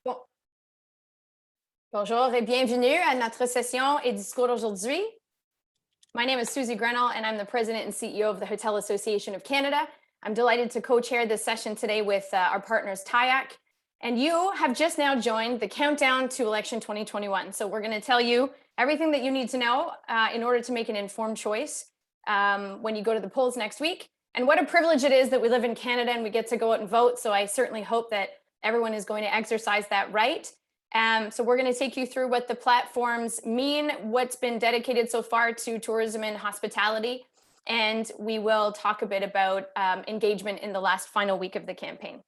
Bon- Bonjour et bienvenue à notre session et discours aujourd'hui. My name is Susie Grenell and I'm the President and CEO of the Hotel Association of Canada. I'm delighted to co-chair this session today with our partners TIAC. And you have just now joined the countdown to election 2021. So we're going to tell you everything that you need to know in order to make an informed choice when you go to the polls next week. And what a privilege it is that we live in Canada and we get to go out and vote. So I certainly hope that everyone is going to exercise that right. So we're going to take you through what the platforms mean, what's been dedicated so far to tourism and hospitality, and we will talk a bit about engagement in the last final week of the campaign.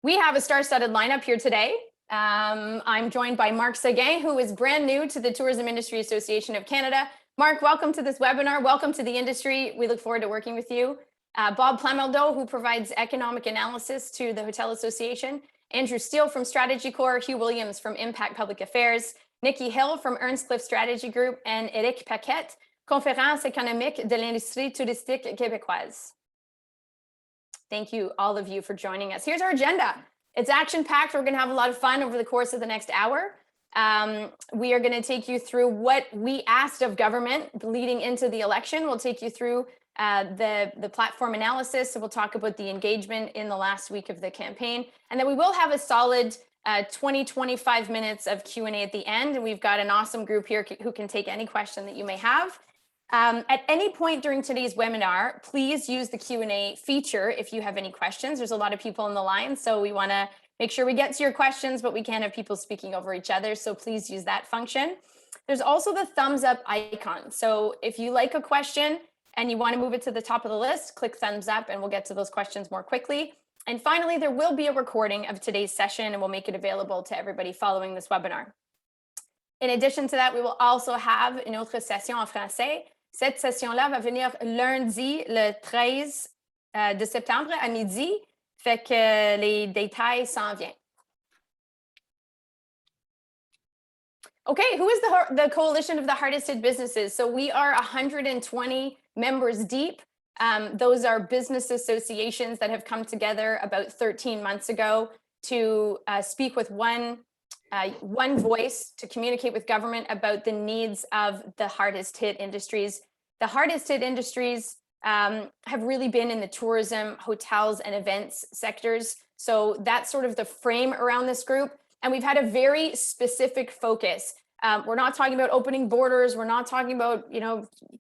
We have a star-studded lineup here today. I'm joined by Marc Seguin, who is brand new to the Tourism Industry Association of Canada. Marc, welcome to this webinar. Welcome to the industry. We look forward to working with you. Bob Plamondon, who provides economic analysis to the Hotel Association. Andrew Steele from Strategy Corps, Hugh Williams from Impact Public Affairs, Nikki Hill from Earnscliffe Strategy Group, and Éric Paquette, Conférence économique de l'industrie touristique québécoise. Thank you, all of you, for joining us. Here's our agenda. It's action-packed. We're going to have a lot of fun over the course of the next hour. We are going to take you through what we asked of government leading into the election. We'll take you through the platform analysis. So we'll talk about the engagement in the last week of the campaign. And then we will have a solid 20-25 minutes of Q&A at the end. And we've got an awesome group here who can take any question that you may have. At any point during today's webinar, please use the Q&A feature if you have any questions. There's a lot of people on the line, so we want to make sure we get to your questions, but we can't have people speaking over each other. So please use that function. There's also the thumbs up icon. So if you like a question and you want to move it to the top of the list, click thumbs up and we'll get to those questions more quickly. And finally, there will be a recording of today's session and we'll make it available to everybody following this webinar. In addition to that, we will also have une autre session en français. Cette session-là va venir lundi, le 13 de septembre à midi. Fait que les détails s'en viennent. Okay, who is the Coalition of the Hardest Hit Businesses? So we are 120 members deep. Those are business associations that have come together about 13 months ago to speak with one voice, to communicate with government about the needs of the hardest hit industries. The hardest hit industries have really been in the tourism, hotels, and events sectors. So that's sort of the frame around this group. And we've had a very specific focus. We're not talking about opening borders. We're not talking about,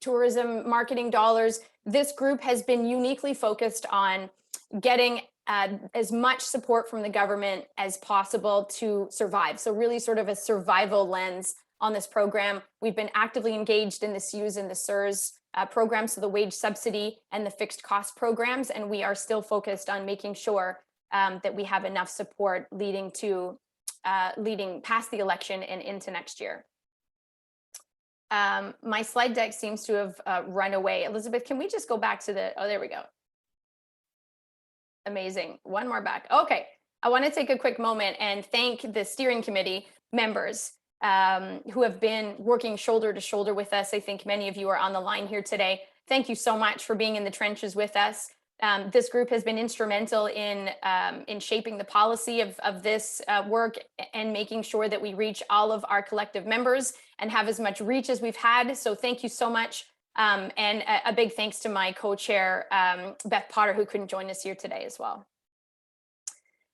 tourism marketing dollars. This group has been uniquely focused on getting as much support from the government as possible to survive. So really sort of a survival lens on this program. We've been actively engaged in the CEWS and the CERS programs, so the wage subsidy and the fixed cost programs. And we are still focused on making sure that we have enough support leading past the election and into next year. My slide deck seems to have run away. Elizabeth, can we just go back to oh, there we go. Amazing. One more back. Okay. I want to take a quick moment and thank the steering committee members who have been working shoulder to shoulder with us. I think many of you are on the line here today. Thank you so much for being in the trenches with us. This group has been instrumental in shaping the policy of this work and making sure that we reach all of our collective members and have as much reach as we've had. So thank you so much. And a big thanks to my co-chair, Beth Potter, who couldn't join us here today as well.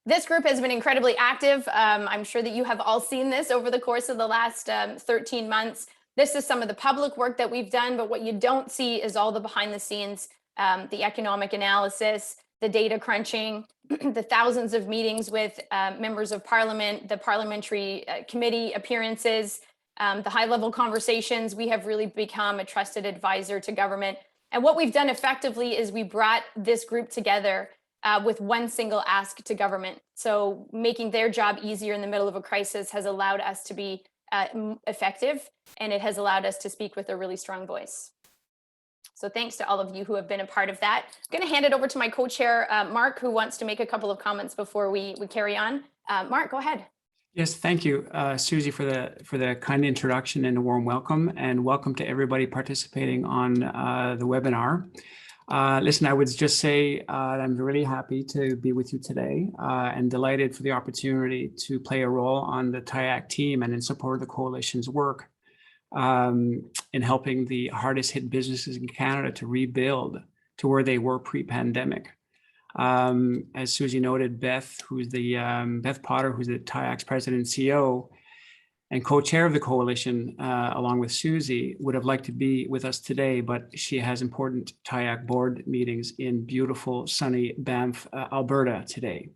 This group has been incredibly active. I'm sure that you have all seen this over the course of the last 13 months. This is some of the public work that we've done, but what you don't see is all the behind the scenes, the economic analysis, the data crunching, the thousands of meetings with members of parliament, the parliamentary committee appearances, the high-level conversations. We have really become a trusted advisor to government. And what we've done effectively is we brought this group together with one single ask to government. So making their job easier in the middle of a crisis has allowed us to be effective, and it has allowed us to speak with a really strong voice. So thanks to all of you who have been a part of that. I'm going to hand it over to my co-chair, Marc, who wants to make a couple of comments before we carry on. Marc, go ahead. Yes, thank you, Susie, for the kind introduction and a warm welcome, and welcome to everybody participating on the webinar. Listen, I would just say I'm really happy to be with you today and delighted for the opportunity to play a role on the TIAC team and in support of the coalition's work in helping the hardest hit businesses in Canada to rebuild to where they were pre-pandemic. As Susie noted, Beth Potter, who's the TIAC's president and CEO, and co-chair of the coalition, along with Susie, would have liked to be with us today, but she has important TIAC board meetings in beautiful, sunny Banff, Alberta today.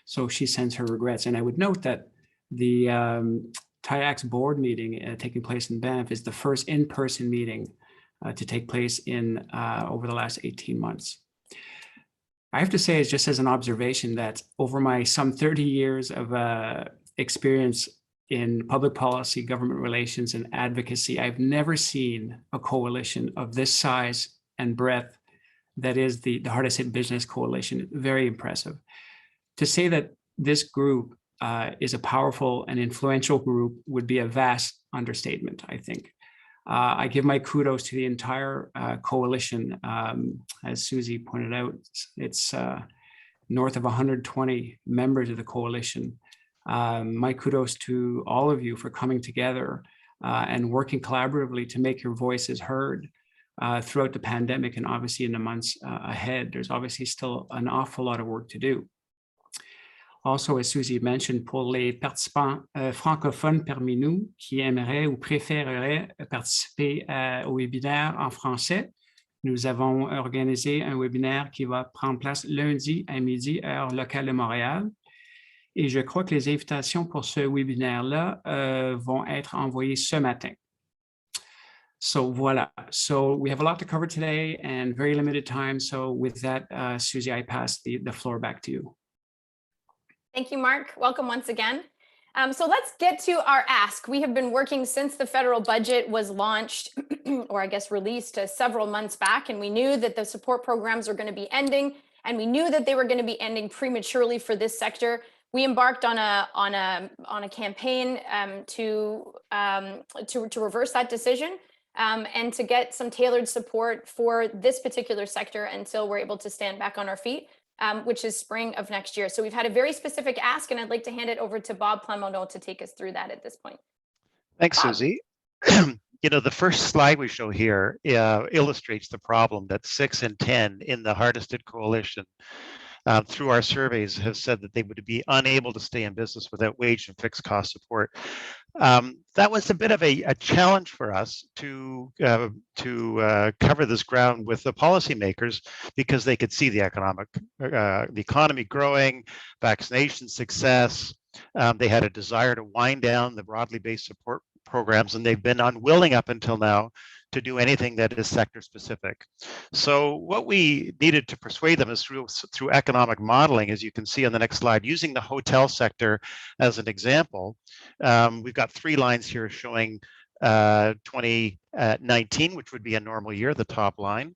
So she sends her regrets. And I would note that the TIAC's board meeting taking place in Banff is the first in-person meeting to take place in over the last 18 months. I have to say, it's just as an observation that over my some 30 years of experience in public policy, government relations, and advocacy, I've never seen a coalition of this size and breadth that is the Hardest Hit Business Coalition. Very impressive. To say that this group is a powerful and influential group would be a vast understatement, I think. I give my kudos to the entire coalition. As Susie pointed out, it's north of 120 members of the coalition. My kudos to all of you for coming together and working collaboratively to make your voices heard throughout the pandemic and obviously in the months ahead. There's obviously still an awful lot of work to do. Also, as Susie mentioned, pour les participants francophones parmi nous qui aimeraient ou préféreraient participer au webinaire en français, nous avons organisé un webinaire qui va prendre place lundi à midi, heure locale de Montréal. Et je crois que les invitations pour ce webinaire-là vont être envoyées ce matin. So voilà. So we have a lot to cover today and very limited time. So with that, Susie, I pass the floor back to you. Thank you, Mark. Welcome once again. So let's get to our ask. We have been working since the federal budget was launched, or I guess released several months back, and we knew that the support programs are going to be ending, and we knew that they were going to be ending prematurely for this sector. We embarked on a campaign to reverse that decision and to get some tailored support for this particular sector until we're able to stand back on our feet, which is spring of next year. So we've had a very specific ask, and I'd like to hand it over to Bob Plamondon to take us through that at this point. Thanks, Bob. Susie. You know, the first slide we show here illustrates the problem that 6 in 10 in the Hardest Hit Coalition through our surveys have said that they would be unable to stay in business without wage and fixed cost support. That was a bit of a challenge for us to cover this ground with the policymakers, because they could see the economy growing, vaccination success. They had a desire to wind down the broadly based support programs, and they've been unwilling up until now to do anything that is sector specific. So what we needed to persuade them is through economic modeling, as you can see on the next slide, using the hotel sector as an example. We've got 3 lines here showing 2019, which would be a normal year, the top line,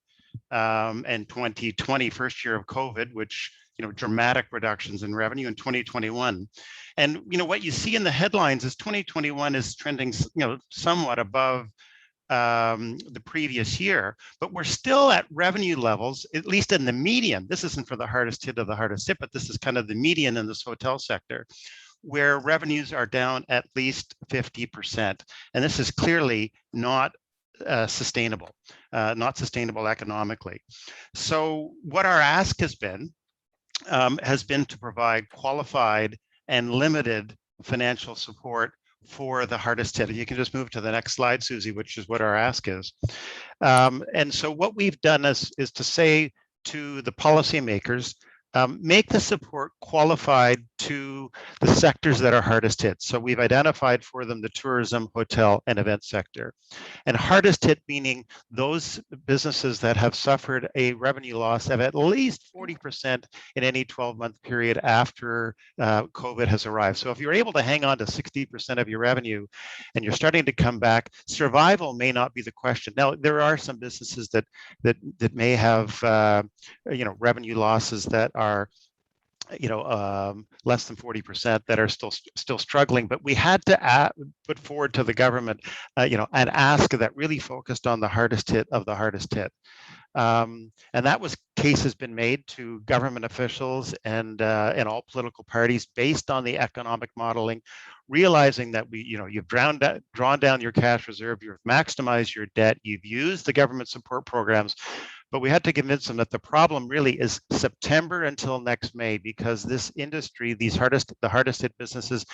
and 2020, first year of COVID, which, you know, dramatic reductions in revenue, in 2021. And, you know, what you see in the headlines is 2021 is trending, you know, somewhat above the previous year, but we're still at revenue levels, at least in the median. This isn't for the hardest hit of the hardest hit, but this is kind of the median in this hotel sector, where revenues are down at least 50%. And this is clearly not sustainable economically. So what our ask has been to provide qualified and limited financial support for the hardest hit. You can just move to the next slide, Susie, which is what our ask is. And so what we've done is to say to the policymakers, make the support qualified to the sectors that are hardest hit. So we've identified for them the tourism, hotel, and event sector. And hardest hit meaning those businesses that have suffered a revenue loss of at least 40% in any 12-month period after COVID has arrived. So if you're able to hang on to 60% of your revenue and you're starting to come back, survival may not be the question. Now, there are some businesses that may have you know, revenue losses that are less than 40% that are still struggling. But we had to put forward to the government, an ask that really focused on the hardest hit of the hardest hit. And that was case has been made to government officials and all political parties based on the economic modeling, realizing that you've drawn down your cash reserve, you've maximized your debt, you've used the government support programs, but we had to convince them that the problem really is September until next May, because this industry, the hardest hit businesses,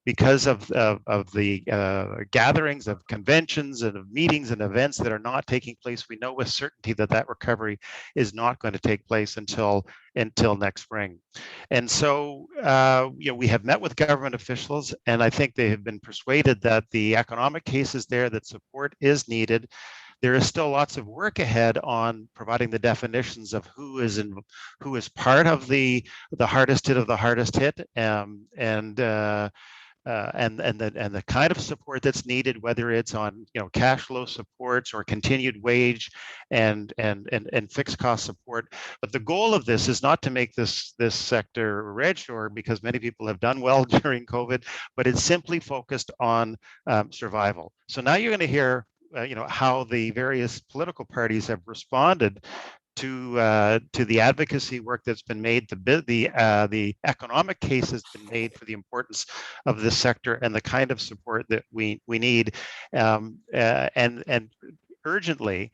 because of the gatherings of conventions and of meetings and events that are not taking place, we know with certainty that recovery is not going to take place until next spring. And so, we have met with government officials, and I think they have been persuaded that the economic case is there, that support is needed. There is still lots of work ahead on providing the definitions of who is part of the hardest hit of the hardest hit, and the kind of support that's needed, whether it's on cash flow supports or continued wage and fixed cost support. But the goal of this is not to make this sector rich, or because many people have done well during COVID, but it's simply focused on survival. So now you're going to hear how the various political parties have responded to the advocacy work that's been made. The economic case has been made for the importance of this sector and the kind of support that we need, and urgently,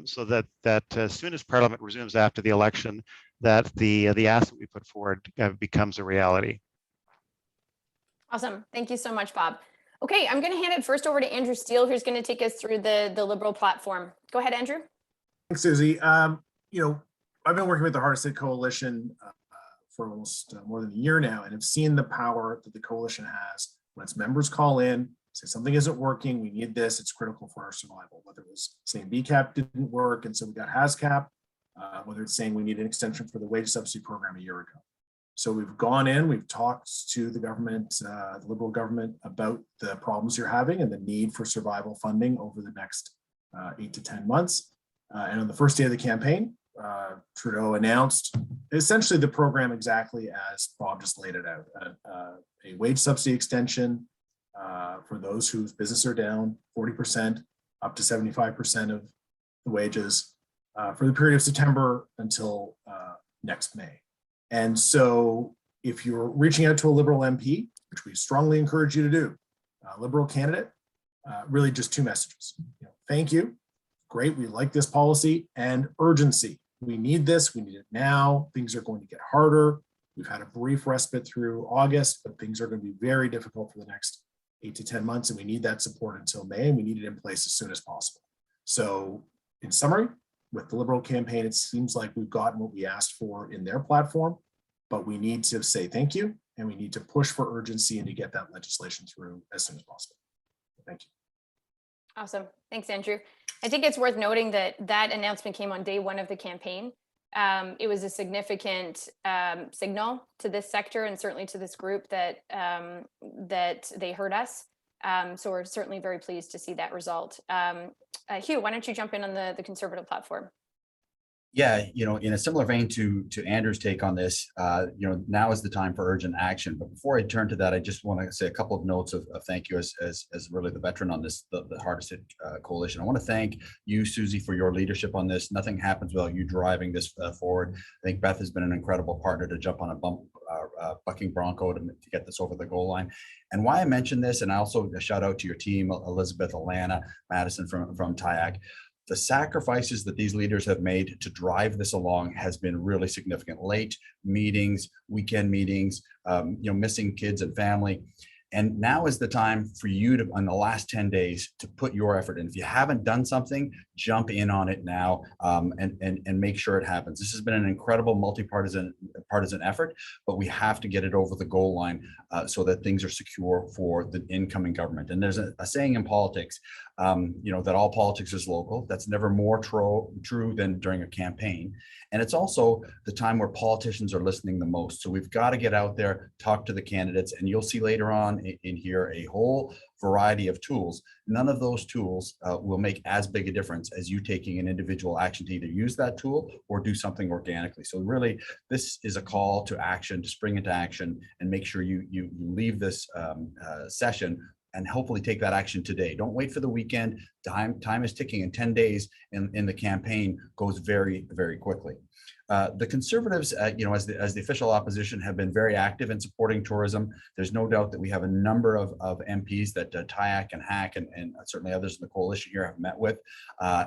so that as soon as Parliament resumes after the election, that the ask that we put forward becomes a reality. Awesome. Thank you so much, Bob. Okay, I'm going to hand it first over to Andrew Steele, who's going to take us through the Liberal platform. Go ahead, Andrew. Thanks, Susie. I've been working with the Hardest Hit Coalition for almost more than a year now, and have seen the power that the coalition has when its members call in, say something isn't working, we need this, it's critical for our survival. Whether it was saying BCAP didn't work, and so we got HASCAP, whether it's saying we need an extension for the wage subsidy program a year ago. So we've gone in, we've talked to the government, the Liberal government, about the problems you're having and the need for survival funding over the next 8 to 10 months. And on the first day of the campaign, Trudeau announced essentially the program exactly as Bob just laid it out. A wage subsidy extension for those whose business are down 40%, up to 75% of the wages for the period of September until next May. And so if you're reaching out to a Liberal MP, which we strongly encourage you to do, Liberal candidate, really just two messages. Thank you. Great. We like this policy, and urgency. We need this. We need it now. Things are going to get harder. We've had a brief respite through August, but things are going to be very difficult for the next 8 to 10 months. And we need that support until May, and we need it in place as soon as possible. So in summary, with the Liberal campaign, it seems like we've gotten what we asked for in their platform, but we need to say thank you, and we need to push for urgency and to get that legislation through as soon as possible. Thank you. Awesome. Thanks, Andrew. I think it's worth noting that announcement came on day one of the campaign. It was a significant signal to this sector and certainly to this group that they heard us. So we're certainly very pleased to see that result. Hugh, why don't you jump in on the Conservative platform? Yeah, in a similar vein to Andrew's take on this, now is the time for urgent action. But before I turn to that, I just want to say a couple of notes of thank you as really the veteran on this, the Hardest Hit Coalition. I want to thank you, Susie, for your leadership on this. Nothing happens without you driving this forward. I think Beth has been an incredible partner to jump on a bucking bronco to get this over the goal line. And why I mention this, and I also a shout out to your team, Elizabeth, Alana, Madison from TIAC. The sacrifices that these leaders have made to drive this along has been really significant. Late meetings, weekend meetings, missing kids and family. And now is the time for you to, in the last 10 days, to put your effort in. If you haven't done something, jump in on it now, and make sure it happens. This has been an incredible partisan effort, but we have to get it over the goal line so that things are secure for the incoming government. And there's a saying in politics, that all politics is local. That's never more true than during a campaign. And it's also the time where politicians are listening the most. So we've got to get out there, talk to the candidates, and you'll see later on in here a whole variety of tools. None of those tools will make as big a difference as you taking an individual action to either use that tool or do something organically. So really, this is a call to action, to spring into action, and make sure you leave this session and hopefully take that action today. Don't wait for the weekend. Time is ticking, and 10 days in the campaign goes very, very quickly. The Conservatives, as the official opposition, have been very active in supporting tourism. There's no doubt that we have a number of MPs that TIAC and HAC and certainly others in the coalition here have met with,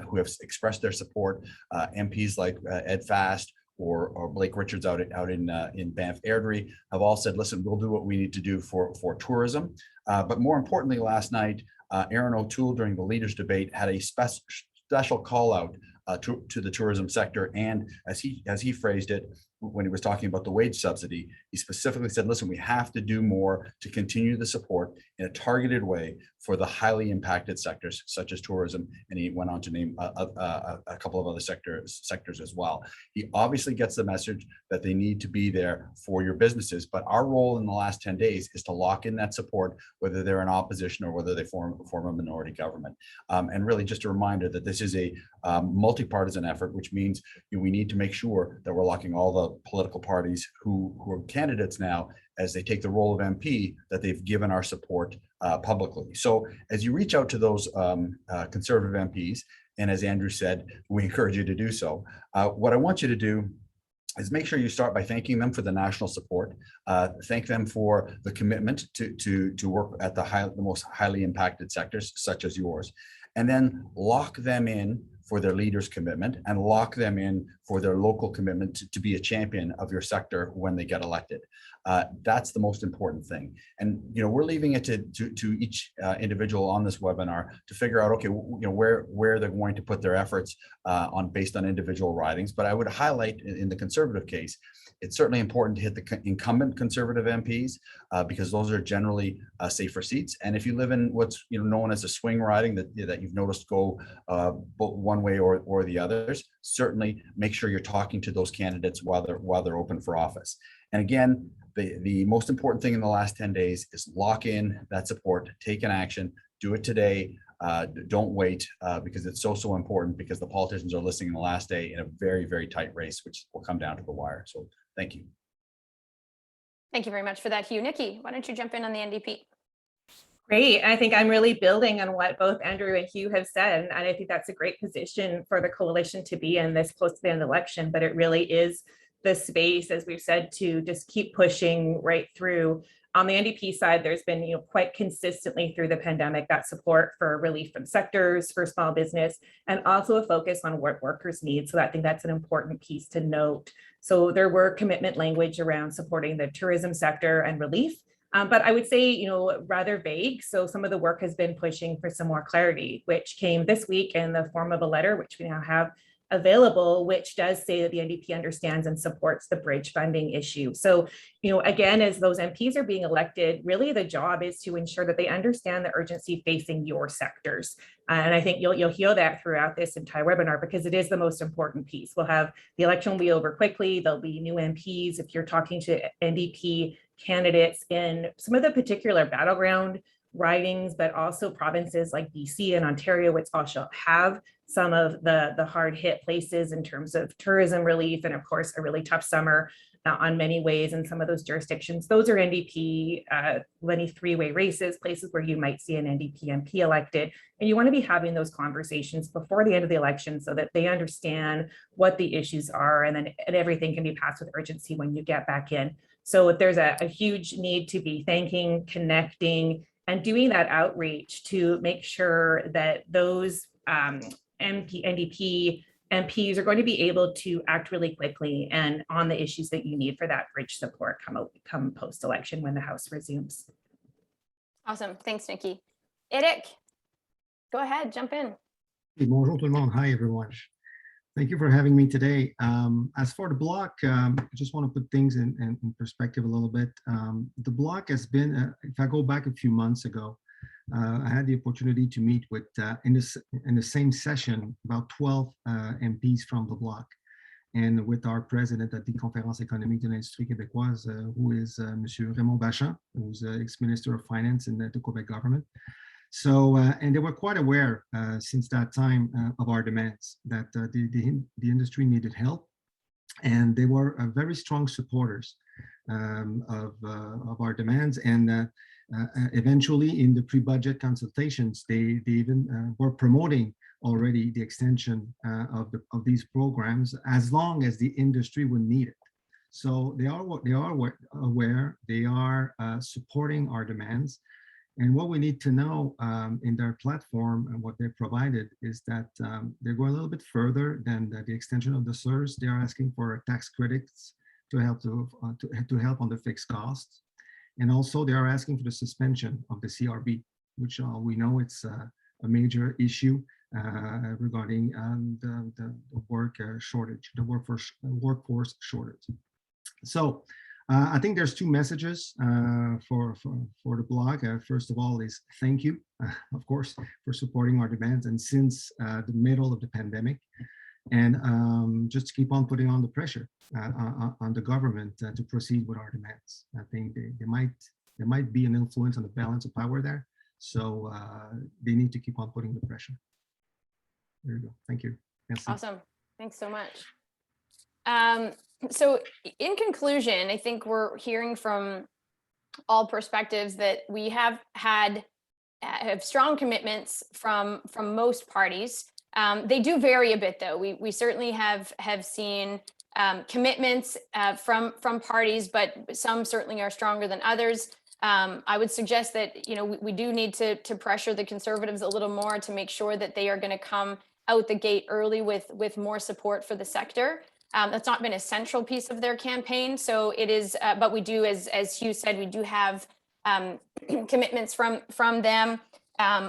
who have expressed their support. MPs like Ed Fast or Blake Richards out in Banff Airdrie have all said, listen, we'll do what we need to do for tourism. But more importantly, last night, Aaron O'Toole during the leaders debate had a special call out to the tourism sector. And as he phrased it, when he was talking about the wage subsidy, he specifically said, listen, we have to do more to continue the support in a targeted way for the highly impacted sectors such as tourism. And he went on to name a couple of other sectors as well. He obviously gets the message that they need to be there for your businesses, but our role in the last 10 days is to lock in that support, whether they're in opposition or whether they form a minority government. And really just a reminder that this is a multi-partisan effort, which means we need to make sure that we're locking all the political parties who are candidates now, as they take the role of MP, that they've given our support publicly. So as you reach out to those Conservative MPs, and as Andrew said, we encourage you to do so. What I want you to do is make sure you start by thanking them for the national support. Thank them for the commitment to work at the most highly impacted sectors, such as yours, and then lock them in for their leaders' commitment and lock them in for their local commitment to be a champion of your sector when they get elected. That's the most important thing. And we're leaving it to each individual on this webinar to figure out, okay, where they're going to put their efforts based on individual ridings. But I would highlight in the Conservative case, it's certainly important to hit the incumbent Conservative MPs because those are generally safer seats. And if you live in what's known as a swing riding that you've noticed go one way or the others, certainly make sure you're talking to those candidates while they're open for office. And again, the most important thing in the last 10 days is lock in that support, take an action, do it today. Don't wait because it's so important, because the politicians are listening in the last day in a very, very tight race, which will come down to the wire. So thank you. Thank you very much for that, Hugh. Nikki, why don't you jump in on the NDP? Great. I think I'm really building on what both Andrew and Hugh have said. And I think that's a great position for the coalition to be in this close to the end of the election. But it really is the space, as we've said, to just keep pushing right through. On the NDP side, there's been quite consistently through the pandemic that support for relief from sectors, for small business, and also a focus on what workers need. So I think that's an important piece to note. So there were commitment language around supporting the tourism sector and relief. But I would say, rather vague. So some of the work has been pushing for some more clarity, which came this week in the form of a letter, which we now have available, which does say that the NDP understands and supports the bridge funding issue. So, again, as those MPs are being elected, really the job is to ensure that they understand the urgency facing your sectors. And I think you'll hear that throughout this entire webinar, because it is the most important piece. We'll have the election will be over quickly. There'll be new MPs. If you're talking to NDP candidates in some of the particular battleground ridings, but also provinces like BC and Ontario, which also have some of the hard hit places in terms of tourism relief, and of course a really tough summer on many ways in some of those jurisdictions. Those are NDP Lenny three-way races, places where you might see an NDP MP elected, and you want to be having those conversations before the end of the election so that they understand what the issues are, and everything can be passed with urgency when you get back in. So if there's a huge need to be thanking, connecting, and doing that outreach to make sure that those NDP MPs are going to be able to act really quickly and on the issues that you need for that bridge support come post-election when the House resumes. Awesome. Thanks, Nikki. Eric, go ahead, jump in. Hey, bonjour tout le monde. Hi, everyone. Thank you for having me today. As for the block, I just want to put things in perspective a little bit. The block has been, if I go back a few months ago, I had the opportunity to meet with, in the same session, about 12 MPs from the bloc, and with our president at the Conférence économique de l'industrie québécoise, who is Monsieur Raymond Bachand, who's ex-minister of finance in the Quebec government. So, and they were quite aware since that time of our demands, that the industry needed help, and they were very strong supporters of our demands. And eventually, in the pre-budget consultations, they even were promoting already the extension of these programs as long as the industry would need it. So they are aware, they are supporting our demands. And what we need to know in their platform and what they provided is that they're going a little bit further than the extension of the CERS. They are asking for tax credits to help help on the fixed costs. And also they are asking for the suspension of the CRB, which we know it's a major issue regarding the work shortage, the workforce shortage. So I think there's two messages for the blog. First of all is thank you, of course, for supporting our demands, and since the middle of the pandemic, and just keep on putting on the pressure on the government to proceed with our demands. I think there might be an influence on the balance of power there, so they need to keep on putting the pressure. There you go. Thank you. Merci. Awesome. Thanks so much. So in conclusion, I think we're hearing from all perspectives that we have strong commitments from most parties. They do vary a bit, though. We certainly have seen commitments from parties, but some certainly are stronger than others. I would suggest that we do need to pressure the Conservatives a little more to make sure that they are going to come out the gate early with more support for the sector. That's not been a central piece of their campaign, so it is. But we do, as Hugh said, we do have commitments from them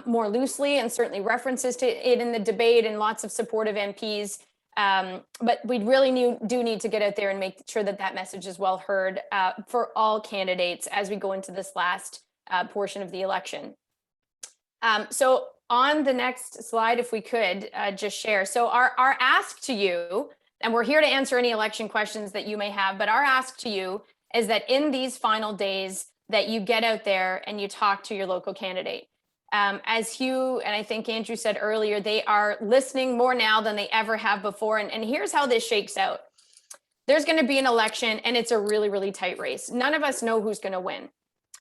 more loosely, and certainly references to it in the debate, and lots of supportive MPs. But we really do need to get out there and make sure that message is well heard for all candidates as we go into this last portion of the election. So on the next slide, if we could just share. So our ask to you, and we're here to answer any election questions that you may have, but our ask to you is that in these final days that you get out there and you talk to your local candidate. As Hugh and I think Andrew said earlier, they are listening more now than they ever have before. And here's how this shakes out. There's going to be an election, and it's a really, really tight race. None of us know who's going to win.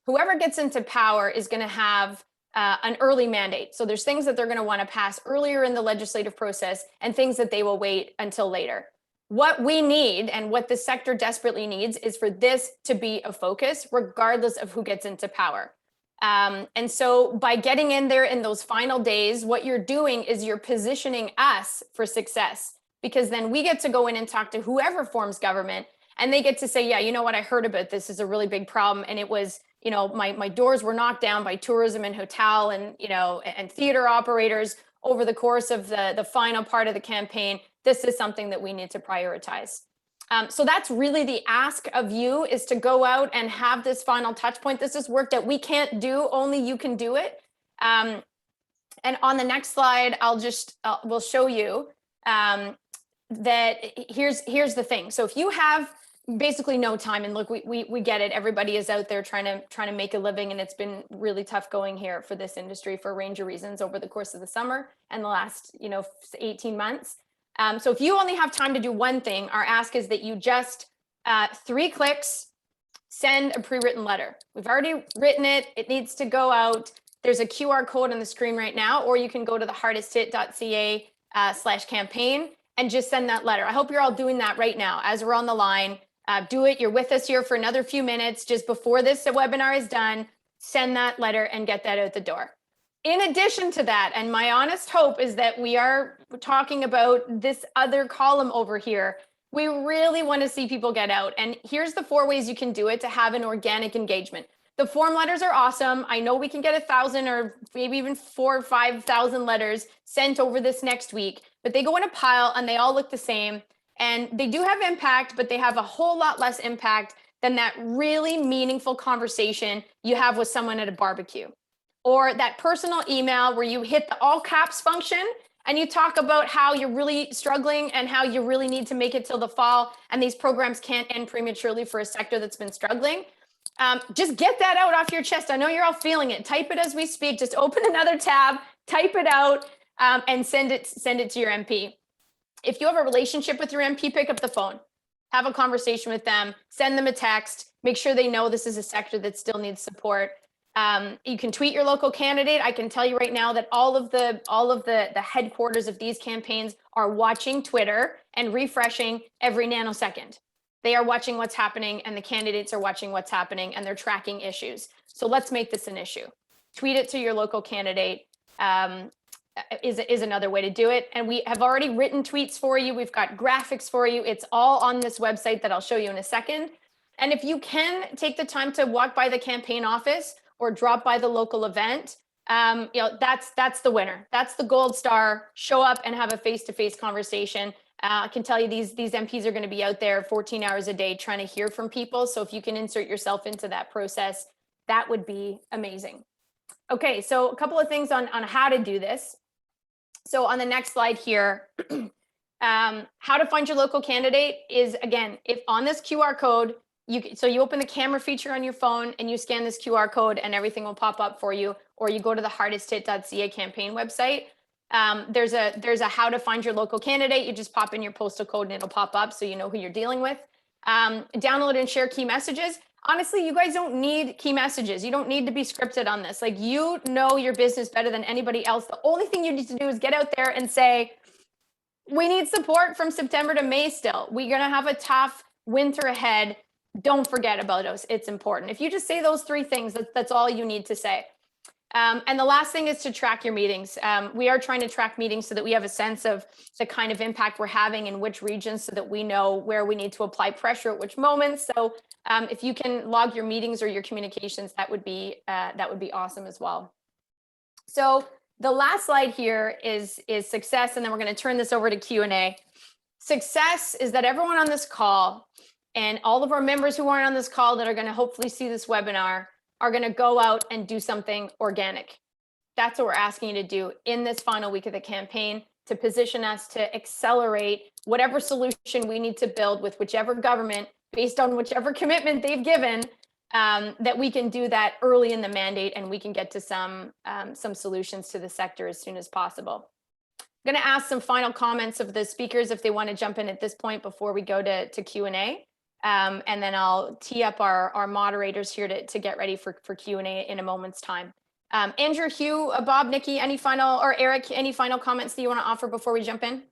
Whoever gets into power is going to have an early mandate. So there's things that they're going to want to pass earlier in the legislative process, and things that they will wait until later. What we need, and what the sector desperately needs, is for this to be a focus, regardless of who gets into power. And so by getting in there in those final days, what you're doing is you're positioning us for success, because then we get to go in and talk to whoever forms government, and they get to say, yeah, you know what, I heard about this is a really big problem. And it was, my doors were knocked down by tourism and hotel and, and theater operators over the course of the final part of the campaign. This is something that we need to prioritize. So that's really the ask of you, is to go out and have this final touch point. This is work that we can't do, only you can do it. And on the next slide, we'll show you that here's the thing. So if you have basically no time, and look, we get it. Everybody is out there trying to make a living, and it's been really tough going here for this industry for a range of reasons over the course of the summer and the last 18 months. So if you only have time to do one thing, our ask is that you just 3 clicks, send a pre-written letter. We've already written it. It needs to go out. There's a QR code on the screen right now, or you can go to thehardesthit.ca/campaign and just send that letter. I hope you're all doing that right now as we're on the line. Do it. You're with us here for another few minutes. Just before this webinar is done, send that letter and get that out the door. In addition to that, and my honest hope is that we are talking about this other column over here, we really want to see people get out. And here's the 4 ways you can do it to have an organic engagement. The form letters are awesome. I know we can get 1,000 or maybe even 4,000 or 5,000 letters sent over this next week, but they go in a pile and they all look the same. And they do have impact, but they have a whole lot less impact than that really meaningful conversation you have with someone at a barbecue, or that personal email where you hit the all caps function and you talk about how you're really struggling and how you really need to make it till the fall, and these programs can't end prematurely for a sector that's been struggling. Just get that out off your chest. I know you're all feeling it. Type it as we speak. Just open another tab, type it out, and send it to your MP. If you have a relationship with your MP, pick up the phone, have a conversation with them, send them a text, make sure they know this is a sector that still needs support. You can tweet your local candidate. I can tell you right now that all of the headquarters of these campaigns are watching Twitter and refreshing every nanosecond. They are watching what's happening, and the candidates are watching what's happening, and they're tracking issues. So let's make this an issue. Tweet it to your local candidate is another way to do it. And we have already written tweets for you. We've got graphics for you. It's all on this website that I'll show you in a second. And if you can take the time to walk by the campaign office or drop by the local event, that's the winner. That's the gold star. Show up and have a face-to-face conversation. I can tell you these MPs are going to be out there 14 hours a day trying to hear from people. So if you can insert yourself into that process, that would be amazing. Okay, so a couple of things on how to do this. So on the next slide here, how to find your local candidate is, again, if on this QR code, you open the camera feature on your phone and you scan this QR code and everything will pop up for you, or you go to the hardesthit.ca campaign website. There's a how to find your local candidate. You just pop in your postal code and it'll pop up so you know who you're dealing with. Download and share key messages. Honestly, you guys don't need key messages. You don't need to be scripted on this. Like, you know your business better than anybody else. The only thing you need to do is get out there and say, we need support from September to May still. We're going to have a tough winter ahead. Don't forget about us. It's important. If you just say those three things, that's all you need to say. And the last thing is to track your meetings. We are trying to track meetings so that we have a sense of the kind of impact we're having in which regions, so that we know where we need to apply pressure at which moments. So if you can log your meetings or your communications, that would be awesome as well. So the last slide here is success, and then we're going to turn this over to Q&A. Success is that everyone on this call and all of our members who aren't on this call that are going to hopefully see this webinar are going to go out and do something organic. That's what we're asking you to do in this final week of the campaign, to position us to accelerate whatever solution we need to build with whichever government, based on whichever commitment they've given, that we can do that early in the mandate and we can get to some solutions to the sector as soon as possible. I'm going to ask some final comments of the speakers if they want to jump in at this point before we go to Q&A. And then I'll tee up our moderators here to get ready for Q&A in a moment's time. Andrew, Hugh, Bob, Nikki, any final, or Eric, any final comments that you want to offer before we jump in?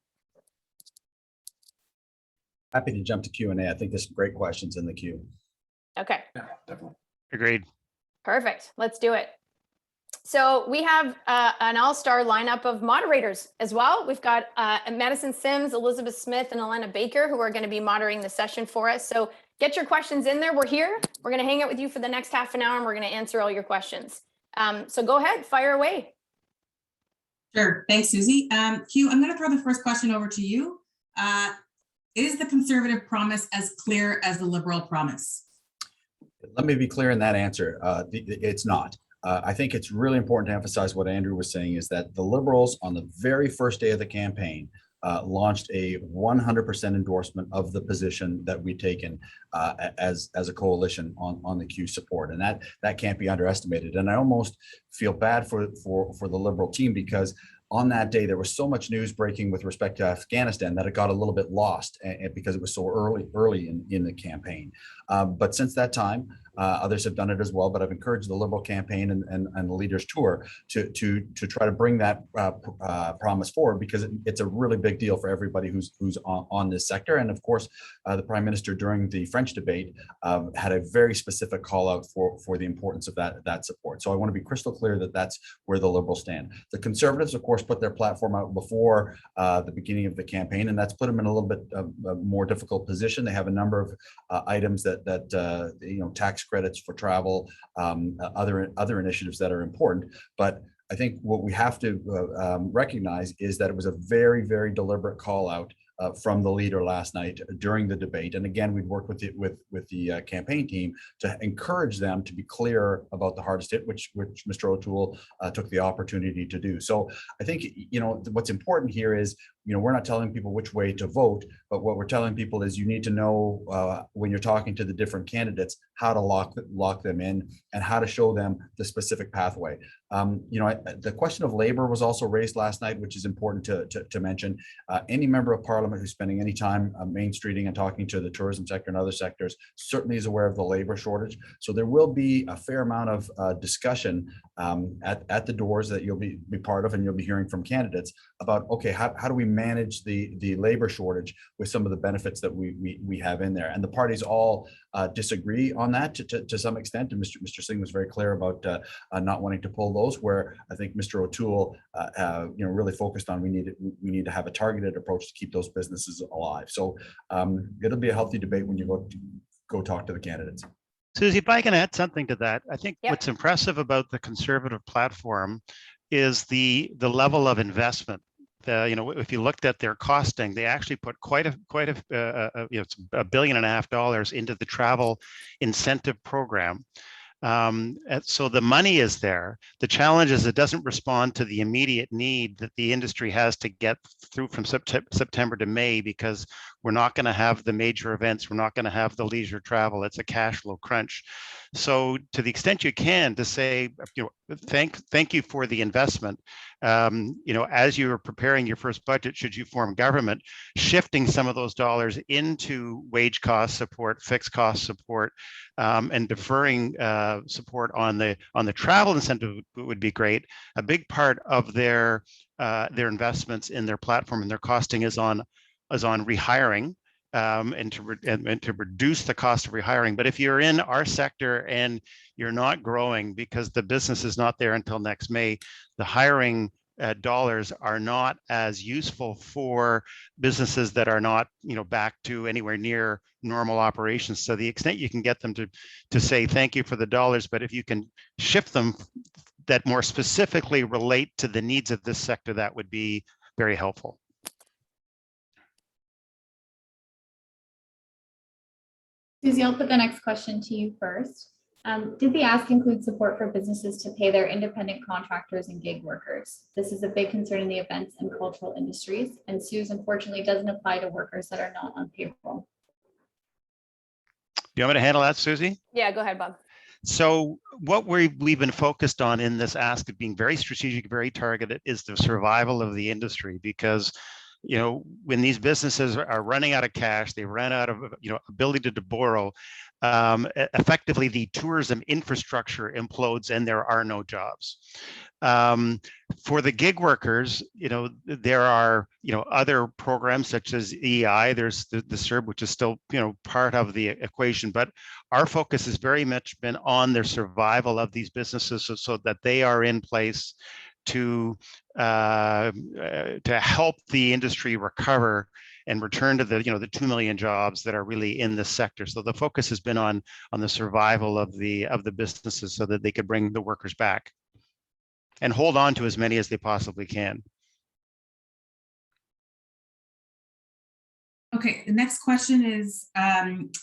Happy to jump to Q&A. I think there's some great questions in the queue. Okay. Yeah, definitely. Agreed. Perfect. Let's do it. So we have an all-star lineup of moderators as well. We've got Madison Sims, Elizabeth Smith, and Elena Baker, who are going to be moderating the session for us. So get your questions in there. We're here. We're going to hang out with you for the next half an hour, and we're going to answer all your questions. So go ahead, fire away. Sure. Thanks, Susie. Hugh, I'm going to throw the first question over to you. Is the Conservative promise as clear as the Liberal promise? Let me be clear in that answer. It's not. I think it's really important to emphasize what Andrew was saying, is that the Liberals on the very first day of the campaign launched a 100% endorsement of the position that we've taken as a coalition on the Q support, and that can't be underestimated. And I almost feel bad for the Liberal team, because on that day there was so much news breaking with respect to Afghanistan that it got a little bit lost, and because it was so early in the campaign. But since that time, others have done it as well. But I've encouraged the Liberal campaign and the Leaders Tour to try to bring that promise forward, because it's a really big deal for everybody who's on this sector. And of course, the Prime Minister during the French debate had a very specific call out for the importance of that support. So I want to be crystal clear that that's where the Liberals stand. The Conservatives, of course, put their platform out before the beginning of the campaign, and that's put them in a little bit more difficult position. They have a number of items that tax credits for travel, other initiatives that are important. But I think what we have to recognize is that it was a very, very deliberate call out from the leader last night during the debate. And again, we've worked with the campaign team to encourage them to be clear about the hardest hit, which Mr. O'Toole took the opportunity to do. So I think, what's important here is, we're not telling people which way to vote, but what we're telling people is you need to know when you're talking to the different candidates, how to lock them in and how to show them the specific pathway. The question of labor was also raised last night, which is important to mention. Any member of parliament who's spending any time main streeting and talking to the tourism sector and other sectors certainly is aware of the labor shortage. So there will be a fair amount of discussion at the doors that you'll be part of, and you'll be hearing from candidates about, okay, how do we manage the labor shortage with some of the benefits that we have in there? And the parties all disagree on that to some extent. And Mr. Singh was very clear about not wanting to pull those, where I think Mr. O'Toole really focused on we need to have a targeted approach to keep those businesses alive. So it'll be a healthy debate when you go talk to the candidates. Susie, if I can add something to that, I think Yep. what's impressive about the Conservative platform is the level of investment. If you looked at their costing, they actually put quite a it's $1.5 billion into the travel incentive program. So the money is there. The challenge is it doesn't respond to the immediate need that the industry has to get through from September to May, because we're not going to have the major events. We're not going to have the leisure travel. It's a cash flow crunch. So to the extent you can, to say, thank you for the investment. As you are preparing your first budget, should you form government, shifting some of those dollars into wage cost support, fixed cost support, and deferring support on the travel incentive would be great. A big part of their investments in their platform and their costing is on rehiring. And to reduce the cost of rehiring. But if you're in our sector and you're not growing because the business is not there until next May, the hiring dollars are not as useful for businesses that are not, back to anywhere near normal operations. So the extent you can get them to say thank you for the dollars, but if you can shift them that more specifically relate to the needs of this sector, that would be very helpful. Susie, I'll put the next question to you first. Did the ask include support for businesses to pay their independent contractors and gig workers? This is a big concern in the events and cultural industries, and CEWS unfortunately doesn't apply to workers that are not on payroll. Do you want me to handle that, Susie? Yeah, go ahead, Bob. So what we've been focused on in this ask of being very strategic, very targeted, is the survival of the industry, because when these businesses are running out of cash, they run out of ability to borrow, effectively the tourism infrastructure implodes and there are no jobs. For the gig workers, there are other programs such as EI. There's the CERB, which is still part of the equation, but our focus has very much been on the survival of these businesses so that they are in place to help the industry recover and return to the 2 million jobs that are really in this sector. So the focus has been on the survival of the businesses so that they could bring the workers back and hold on to as many as they possibly can. Okay, the next question is,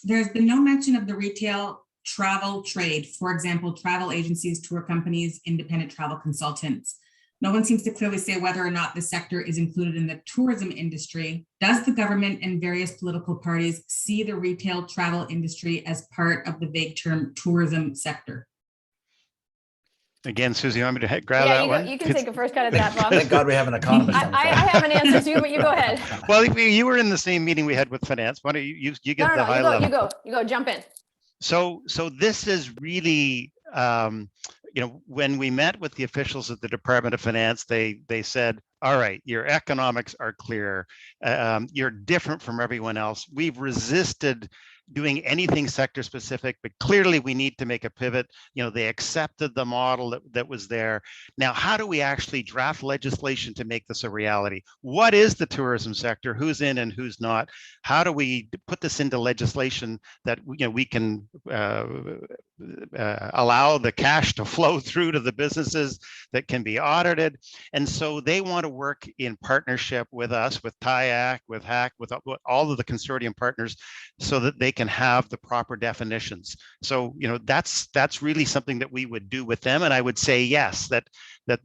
there's been no mention of the retail travel trade, for example, travel agencies, tour companies, independent travel consultants. No one seems to clearly say whether or not the sector is included in the tourism industry. Does the government and various political parties see the retail travel industry as part of the vague term tourism sector? Again, Susie, you want me to grab that one? You can take a first cut at that, Bob. Thank God we have an economist on the I phone. have an answer too, but you go ahead. Well, you were in the same meeting we had with finance. Why don't you get the high level? You go, jump in. So this is really, when we met with the officials at the Department of Finance, they said, all right, your economics are clear. You're different from everyone else. We've resisted doing anything sector specific, but clearly we need to make a pivot. They accepted the model that was there. Now, how do we actually draft legislation to make this a reality? What is the tourism sector? Who's in and who's not? How do we put this into legislation that we can allow the cash to flow through to the businesses that can be audited. And so they want to work in partnership with us, with TIAC, with HAC, with all of the consortium partners, so that they can have the proper definitions. So, you know, that's really something that we would do with them. And I would say, yes, that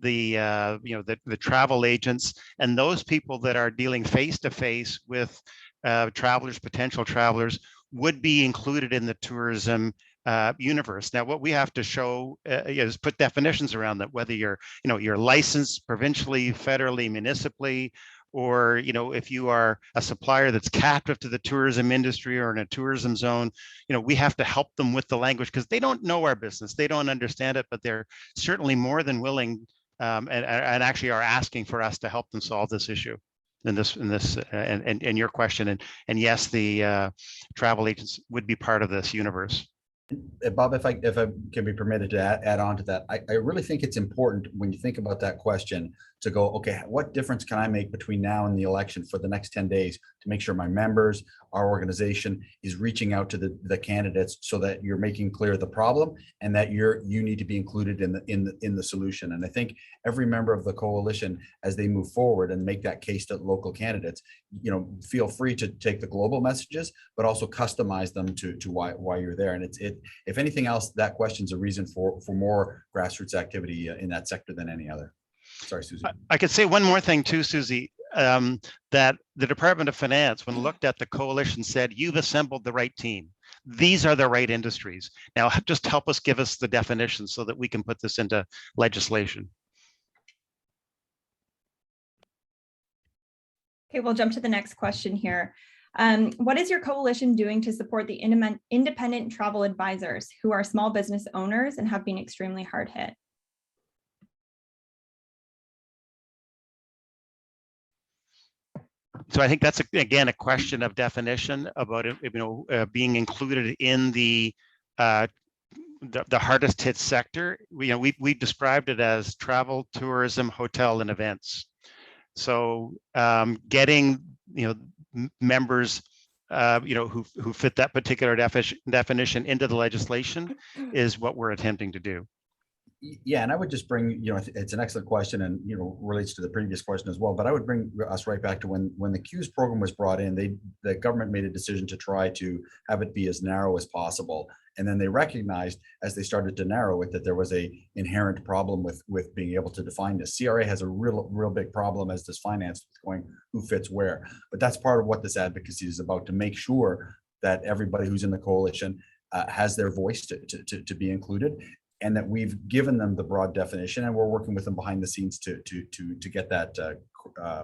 the, you know, the travel agents and those people that are dealing face to face with travelers, potential travelers, would be included in the tourism universe. Now, what we have to show is put definitions around that, whether you're, you know, you're licensed provincially, federally, municipally, or, you know, if you are a supplier that's captive to the tourism industry or in a tourism zone, you know, we have to help them with the language because they don't know our business, they don't understand it, but they're certainly more than willing and actually are asking for us to help them solve this issue. And your question, and yes, the travel agents would be part of this universe. Bob, if I can be permitted to add on to that, I really think it's important when you think about that question to go, okay, what difference can I make between now and the election for the next 10 days to make sure my members, our organization is reaching out to the candidates so that you're making clear the problem and that you need to be included in the solution. And I think every member of the coalition, as they move forward and make that case to local candidates, you know, feel free to take the global messages, but also customize them to why you're there. And if anything else, that question's a reason for more grassroots activity in that sector than any other. Sorry, Susie. I could say one more thing too, Susie, that the Department of Finance, when looked at the coalition, said, you've assembled the right team. These are the right industries. Now, just help us, give us the definition so that we can put this into legislation. Okay, we'll jump to the next question here. What is your coalition doing to support the independent travel advisors who are small business owners and have been extremely hard hit? So I think that's again a question of definition about it, you know, being included in the hardest hit sector. We described it as travel, tourism, hotel, and events. So getting, you know, members you know, who fit that particular definition into the legislation is what we're attempting to do. Yeah, and I would just bring, you know, it's an excellent question and, you know, relates to the previous question as well, but I would bring us right back to when the CEWS program was brought in, the government made a decision to try to have it be as narrow as possible. And then they recognized as they started to narrow it that there was a inherent problem with being able to define this. CRA has a real big problem, as does finance, with going who fits where. But that's part of what this advocacy is about, to make sure that everybody who's in the coalition has their voice to be included, and that we've given them the broad definition, and we're working with them behind the scenes to get that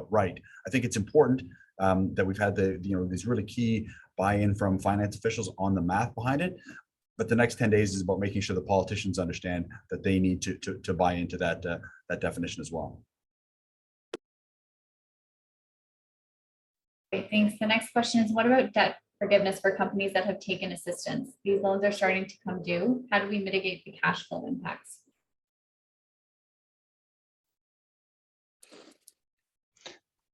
right. I think it's important that we've had these really key buy-in from finance officials on the math behind it. But the next 10 days is about making sure the politicians understand that they need to buy into that definition as well. Great, thanks. The next question is, what about debt forgiveness for companies that have taken assistance? These loans are starting to come due. How do we mitigate the cash flow impacts?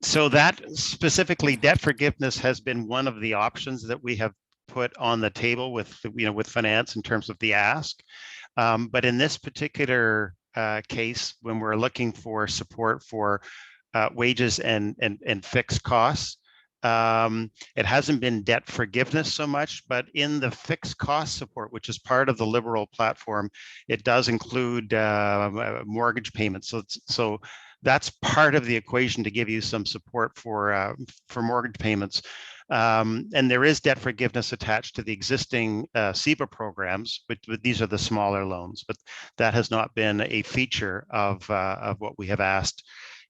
So that specifically, debt forgiveness has been one of the options that we have put on the table with, you know, with finance in terms of the ask. But in this particular case, when we're looking for support for wages and fixed costs, it hasn't been debt forgiveness so much, but in the fixed cost support, which is part of the Liberal platform, it does include mortgage payments. So that's part of the equation to give you some support for mortgage payments. And there is debt forgiveness attached to the existing CEBA programs, but these are the smaller loans. But that has not been a feature of what we have asked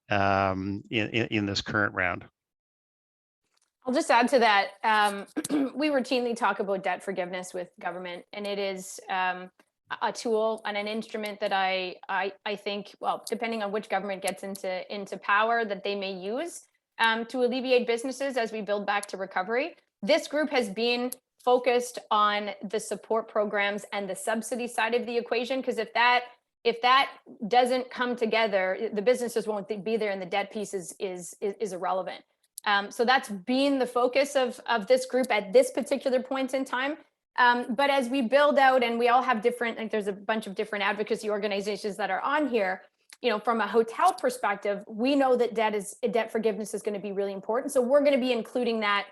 in this current round. I'll just add to that. We routinely talk about debt forgiveness with government, and it is a tool and an instrument that I think, well, depending on which government gets into power, that they may use to alleviate businesses as we build back to recovery. This group has been focused on the support programs and the subsidy side of the equation, because if that doesn't come together, the businesses won't be there, and the debt piece is irrelevant. So that's been the focus of this group at this particular point in time. But as we build out, and we all have different, like there's a bunch of different advocacy organizations that are on here, you know, from a hotel perspective, we know that debt forgiveness is going to be really important. So we're going to be including that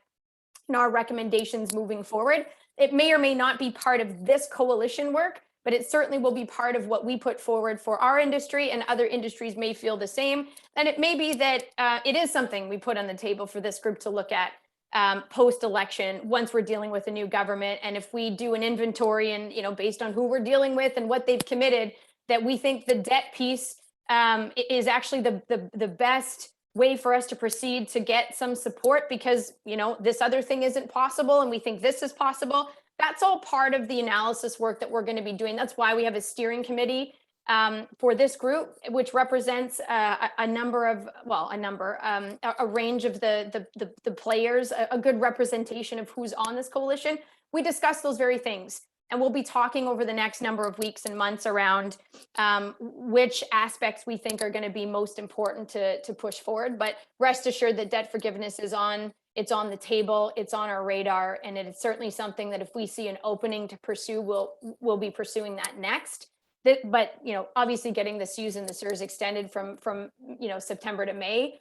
in our recommendations moving forward. It may or may not be part of this coalition work, but it certainly will be part of what we put forward for our industry, and other industries may feel the same. And it may be that it is something we put on the table for this group to look at post-election, once we're dealing with a new government. And if we do an inventory and, you know, based on who we're dealing with and what they've committed, that we think the debt piece is actually the best way for us to proceed to get some support, because, you know, this other thing isn't possible and we think this is possible. That's all part of the analysis work that we're going to be doing. That's why we have a steering committee for this group, which represents a range of the players, a good representation of who's on this coalition. We discuss those very things, and we'll be talking over the next number of weeks and months around which aspects we think are going to be most important to push forward. But rest assured that debt forgiveness is on. It's on the table. It's on our radar, and it is certainly something that if we see an opening to pursue, we'll be pursuing that next. But, you know, obviously getting the CEWS and the CERS extended from you know, September to May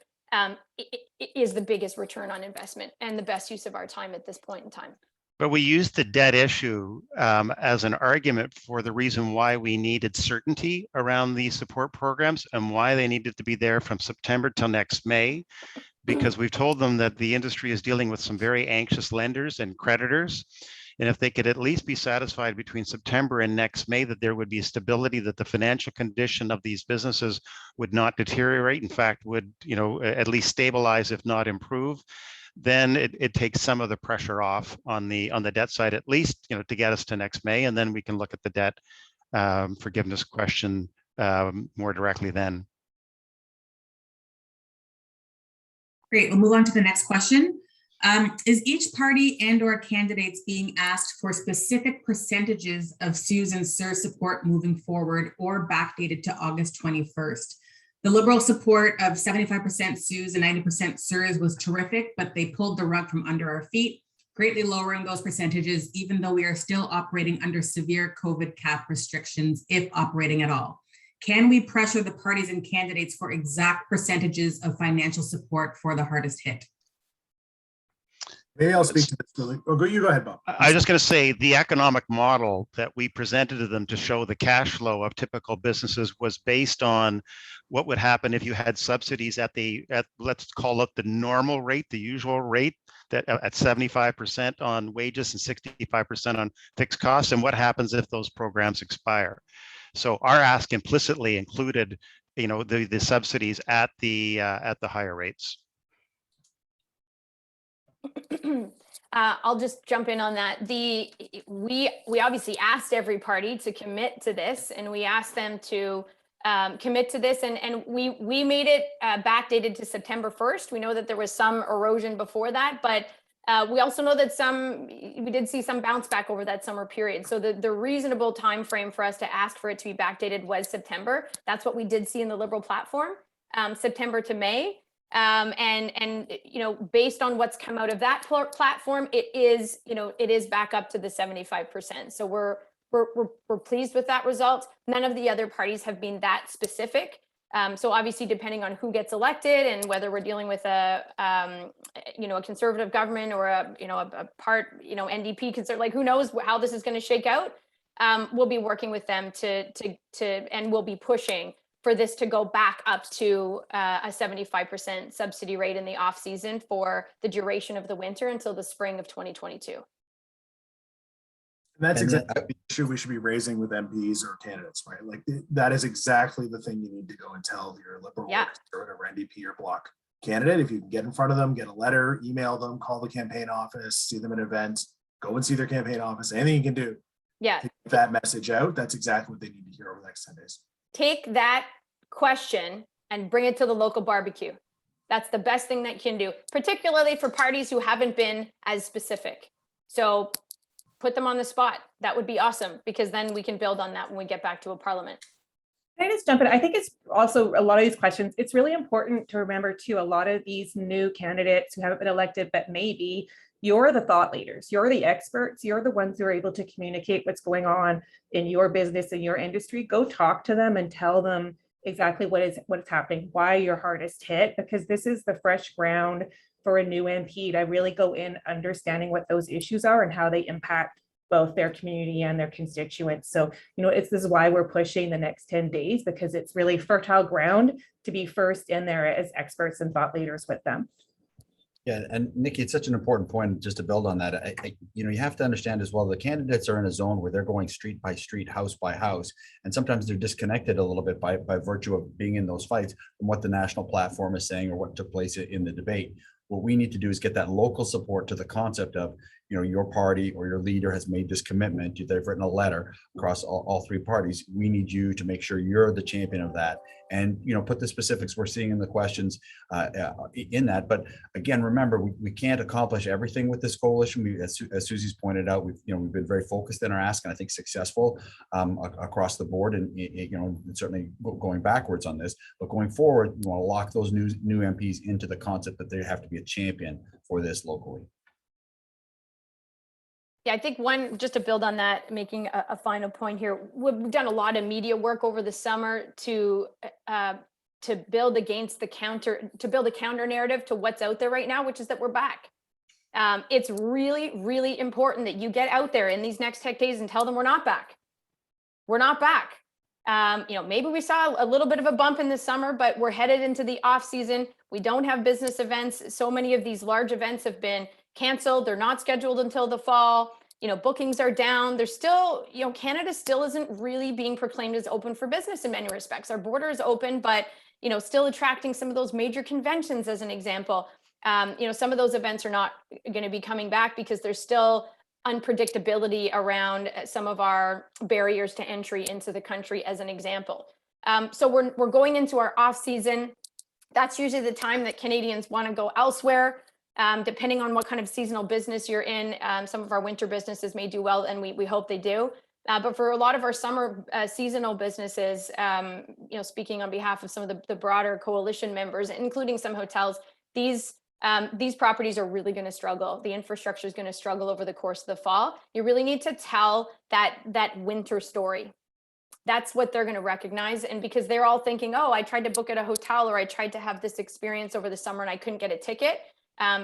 is the biggest return on investment and the best use of our time at this point in time. But we used the debt issue as an argument for the reason why we needed certainty around these support programs and why they needed to be there from September till next May, because we've told them that the industry is dealing with some very anxious lenders and creditors. And if they could at least be satisfied between September and next May that there would be stability, that the financial condition of these businesses would not deteriorate, in fact, would, you know, at least stabilize, if not improve, then it takes some of the pressure off on the debt side, at least, you know, to get us to next May, and then we can look at the debt forgiveness question more directly then. Great, we'll move on to the next question. Is each party and or candidates being asked for specific percentages of CEWS and CERS support moving forward, or backdated to August 21st? The Liberal support of 75% CEWS and 90% CERS was terrific, but they pulled the rug from under our feet, greatly lowering those percentages, even though we are still operating under severe COVID cap restrictions, if operating at all. Can we pressure the parties and candidates for exact percentages of financial support for the hardest hit? Maybe I'll speak to this, Lily. Oh, you go ahead, Bob. I was just going to say the economic model that we presented to them to show the cash flow of typical businesses was based on what would happen if you had subsidies at let's call it the normal rate, the usual rate, that at 75% on wages and 65% on fixed costs, and what happens if those programs expire. So our ask implicitly included, you know, the subsidies at the higher rates. I'll just jump in on that. We obviously asked every party to commit to this, and we asked them to commit to this, and we made it backdated to September 1st. We know that there was some erosion before that, but we also know that we did see some bounce back over that summer period. So the reasonable time frame for us to ask for it to be backdated was September. That's what we did see in the Liberal platform, September to May. And you know, based on what's come out of that platform, it is back up to the 75%. So we're pleased with that result. None of the other parties have been that specific. So obviously, depending on who gets elected and whether we're dealing with a conservative government or a NDP, like who knows how this is going to shake out. We'll be working with them and we'll be pushing for this to go back up to a 75% subsidy rate in the off season for the duration of the winter until the spring of 2022. And that's exactly the issue we should be raising with MPs or candidates, right? Like that is exactly the thing you need to go and tell your Liberal or Conservative or NDP or Bloc candidate. If you can get in front of them, get a letter, email them, call the campaign office, see them at events, go and see their campaign office, anything you can do. Yeah. To get that message out. That's exactly what they need to hear over the next 10 days. Take that question and bring it to the local barbecue. That's the best thing that you can do, particularly for parties who haven't been as specific. So put them on the spot. That would be awesome, because then we can build on that when we get back to a parliament. Can I just jump in? I think it's also a lot of these questions. It's really important to remember too, a lot of these new candidates who haven't been elected, but maybe You're the thought leaders, you're the experts, you're the ones who are able to communicate what's going on in your business, in your industry. Go talk to them and tell them exactly what's happening, why you're hardest hit, because this is the fresh ground for a new MP to really go in understanding what those issues are and how they impact both their community and their constituents. So, this is why we're pushing the next 10 days, because it's really fertile ground to be first in there as experts and thought leaders with them. Yeah, and Nikki, it's such an important point, just to build on that. You have to understand as well, the candidates are in a zone where they're going street by street, house by house, and sometimes they're disconnected a little bit by virtue of being in those fights from what the national platform is saying or what took place in the debate. What we need to do is get that local support to the concept of, your party or your leader has made this commitment. They've written a letter across all three parties. We need you to make sure you're the champion of that, and put the specifics we're seeing in the questions in that. But again, remember, we can't accomplish everything with this coalition. As Susie's pointed out, we've been very focused in our ask, and I think successful across the board, and certainly going backwards on this. But going forward, we want to lock those new MPs into the concept that they have to be a champion for this locally. Yeah, I think just to build on that, making a final point here, we've done a lot of media work over the summer to build a counter narrative to what's out there right now, which is that we're back. It's really, really important that you get out there in these next tech days and tell them we're not back. We're not back. Maybe we saw a little bit of a bump in the summer, but we're headed into the off season. We don't have business events. So many of these large events have been canceled. They're not scheduled until the fall. Bookings are down. There's still, Canada still isn't really being proclaimed as open for business in many respects. Our border is open, but, still attracting some of those major conventions as an example. Some of those events are not going to be coming back because there's still unpredictability around some of our barriers to entry into the country as an example. So we're going into our off season. That's usually the time that Canadians want to go elsewhere. Depending on what kind of seasonal business you're in, some of our winter businesses may do well, and we hope they do. But for a lot of our summer seasonal businesses, speaking on behalf of some of the broader coalition members, including some hotels, these properties are really going to struggle. The infrastructure is going to struggle over the course of the fall. You really need to tell that winter story. That's what they're going to recognize. And because they're all thinking, oh, I tried to book at a hotel, or I tried to have this experience over the summer and I couldn't get a ticket.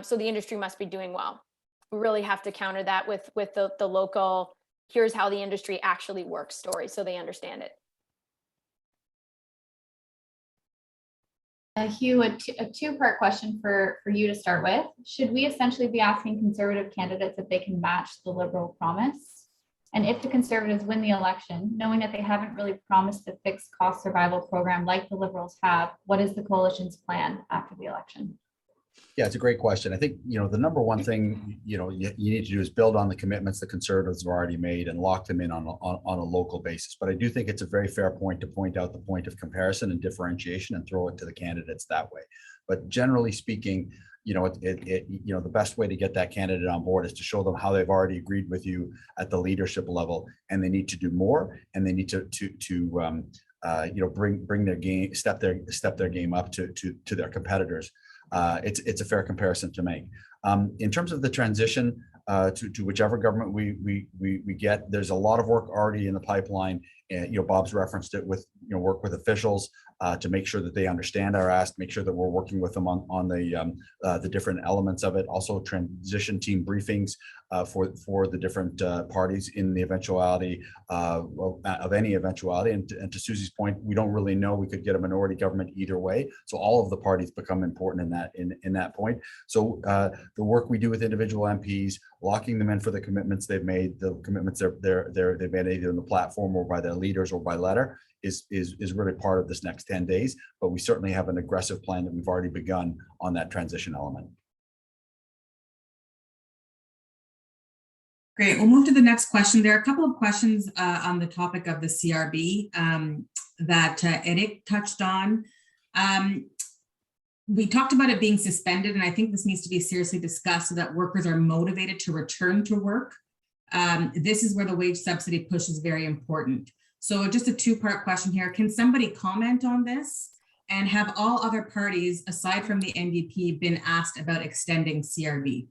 So the industry must be doing well. We really have to counter that with the local, here's how the industry actually works story, so they understand it. Hugh, a two-part question for you to start with. Should we essentially be asking Conservative candidates if they can match the Liberal promise? And if the Conservatives win the election, knowing that they haven't really promised a fixed cost survival program like the Liberals have, what is the coalition's plan after the election? Yeah, it's a great question. I think, the number one thing, you need to do is build on the commitments the Conservatives have already made and lock them in on a local basis. But I do think it's a very fair point to point out the point of comparison and differentiation and throw it to the candidates that way. But generally speaking, the best way to get that candidate on board is to show them how they've already agreed with you at the leadership level, and they need to do more, and they need to bring their game, step their game up to their competitors. It's a fair comparison to make. In terms of the transition to whichever government we get, there's a lot of work already in the pipeline. Bob's referenced it with work with officials to make sure that they understand our ask, make sure that we're working with them on the different elements of it. Also, transition team briefings for the different parties in the eventuality of any eventuality. And to Susie's point, we don't really know. We could get a minority government either way. So all of the parties become important in that point. So the work we do with individual MPs, locking them in for the commitments they've made, the commitments they've made either in the platform or by their leaders or by letter, is really part of this next 10 days. But we certainly have an aggressive plan that we've already begun on that transition element. Great. We'll move to the next question. There are a couple of questions on the topic of the CRB that Eric touched on. We talked about it being suspended, and I think this needs to be seriously discussed so that workers are motivated to return to work. This is where the wage subsidy push is very important. So just a two-part question here. Can somebody comment on this? And have all other parties, aside from the NDP, been asked about extending CRB?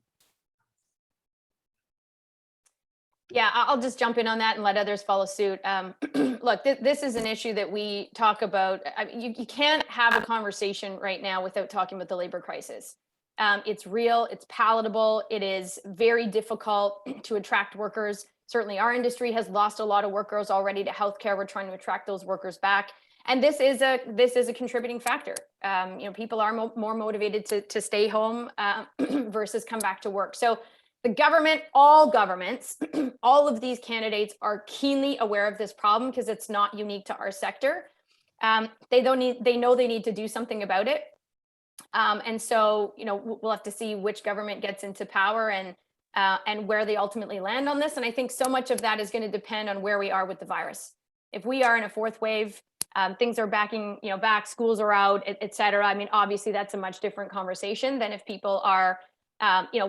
Yeah, I'll just jump in on that and let others follow suit. Look, this is an issue that we talk about. I mean, you can't have a conversation right now without talking about the labor crisis. It's real, it's palatable, it is very difficult to attract workers. Certainly our industry has lost a lot of workers already to healthcare. We're trying to attract those workers back. And this is a contributing factor. People are more motivated to stay home versus come back to work. So the government, all governments, all of these candidates are keenly aware of this problem because it's not unique to our sector. They know they need to do something about it. And so, we'll have to see which government gets into power and where they ultimately land on this. And I think so much of that is going to depend on where we are with the virus. If we are in a fourth wave, things are backing, back, schools are out, et cetera. I mean, obviously that's a much different conversation than if people are,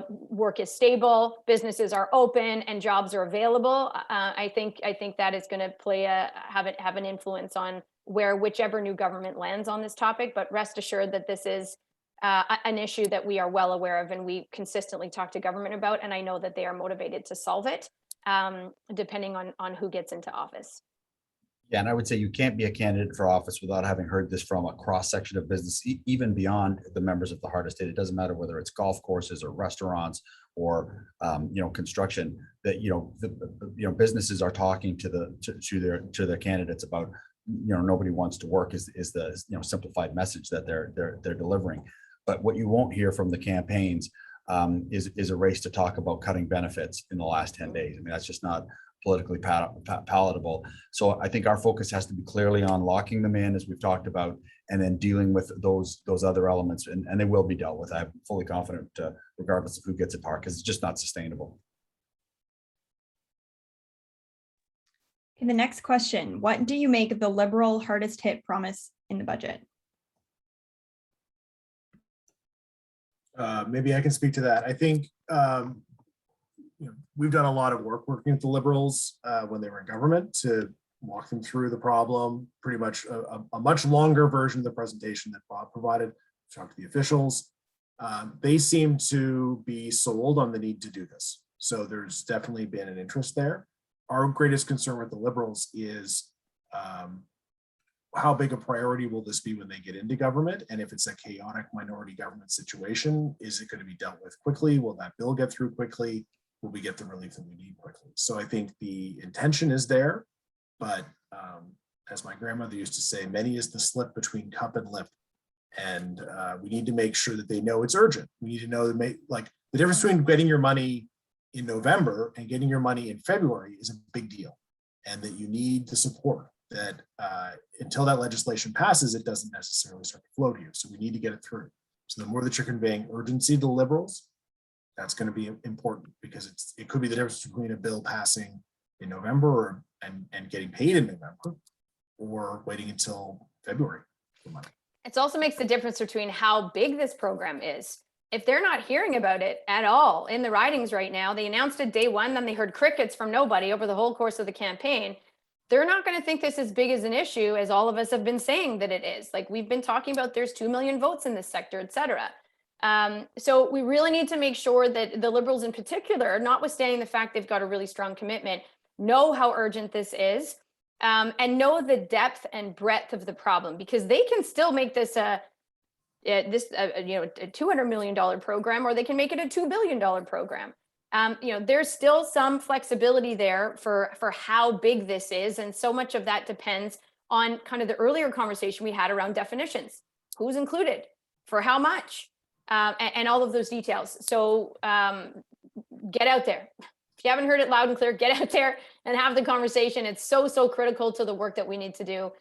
work is stable, businesses are open and jobs are available. I think that is going to have an influence on where whichever new government lands on this topic, but rest assured that this is an issue that we are well aware of and we consistently talk to government about, and I know that they are motivated to solve it, depending on who gets into office. Yeah, and I would say you can't be a candidate for office without having heard this from a cross section of business, even beyond the members of the Heart of State. It doesn't matter whether it's golf courses or restaurants or construction. That businesses are talking to their candidates about nobody wants to work is the simplified message that they're delivering. But what you won't hear from the campaigns is a race to talk about cutting benefits in the last 10 days. I mean, that's just not politically palatable. So I think our focus has to be clearly on locking them in, as we've talked about, and then dealing with those other elements, and they will be dealt with. I'm fully confident, regardless of who gets in power, because it's just not sustainable. Okay, the next question: what do you make of the Liberal hardest hit promise in the budget? Maybe I can speak to that. I think we've done a lot of work working with the Liberals when they were in government to walk them through the problem. Pretty much a much longer version of the presentation that Bob provided. Talked to the officials. They seem to be sold on the need to do this. So there's definitely been an interest there. Our greatest concern with the Liberals is how big a priority will this be when they get into government? And if it's a chaotic minority government situation, is it going to be dealt with quickly? Will that bill get through quickly? Will we get the relief that we need quickly? So I think the intention is there, but as my grandmother used to say, many is the slip between cup and lip. And we need to make sure that they know it's urgent. We need to know that the difference between getting your money in November and getting your money in February is a big deal, and that you need the support that until that legislation passes, it doesn't necessarily start to flow to you. So we need to get it through. So the more that you're conveying urgency to the Liberals, that's going to be important, because it could be the difference between a bill passing in November and getting paid in November, or waiting until February for money. It also makes the difference between how big this program is. If they're not hearing about it at all in the ridings right now, they announced it day one, then they heard crickets from nobody over the whole course of the campaign. They're not going to think this is big as an issue as all of us have been saying that it is. Like we've been talking about, there's 2 million votes in this sector, et cetera. So we really need to make sure that the Liberals in particular, notwithstanding the fact they've got a really strong commitment, know how urgent this is, and know the depth and breadth of the problem, because they can still make this a $200 million program, or they can make it a $2 billion program. There's still some flexibility there for how big this is. And so much of that depends on kind of the earlier conversation we had around definitions, who's included, for how much, and all of those details. So get out there. If you haven't heard it loud and clear, get out there and have the conversation. It's so critical to the work that we need to do